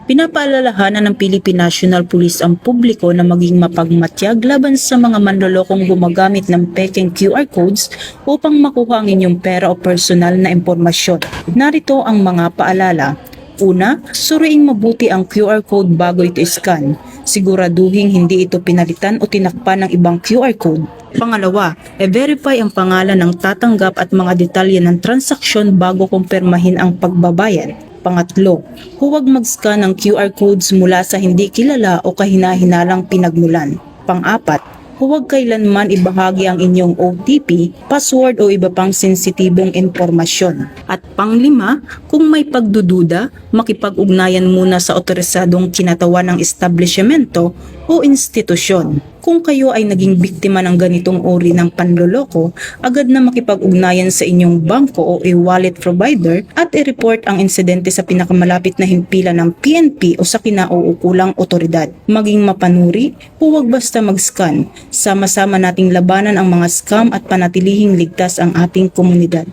Pinapaalalahanan ng Philippine National Police ang publiko na maging mapagmatyag laban sa mga manlolokong gumagamit ng pekeng QR codes upang makuha ang inyong pera o personal na impormasyon. Narito ang mga paalala. Una, suriin mabuti ang QR code bago ito scan. Siguraduhin hindi ito pinalitan o tinakpan ng ibang QR code. Pangalawa, i-verify ang pangalan ng tatanggap at mga detalye ng transaksyon bago kumpirmahin ang pagbabayad. Pangatlo, huwag mag-scan ng QR codes mula sa hindi kilala o kahina-hinalang pinagmulan. Pang-apat, huwag kailanman ibahagi ang inyong OTP, password o iba pang sensitibong impormasyon. At pang-lima, kung may pagdududa, makipag-ugnayan muna sa otorisadong kinatawan ng establishmento o institusyon. Kung kayo ay naging biktima ng ganitong uri ng panloloko, agad na makipag-ugnayan sa inyong bangko o e-wallet provider at i-report ang insidente sa pinakamalapit na himpilan ng PNP o sa kinauukulang otoridad. Maging mapanuri, huwag basta mag-scan. Sama-sama nating labanan ang mga scam at panatilihing ligtas ang ating komunidad.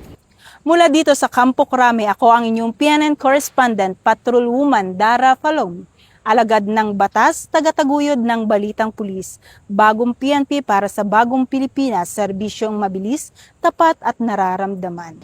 Mula dito sa Campo Crame, ako ang inyong PNN correspondent, Patrolwoman Dara Falong. Alagad ng batas, tagataguyod ng balitang pulis. Bagong PNP para sa bagong Pilipinas, serbisyong mabilis, tapat at nararamdaman.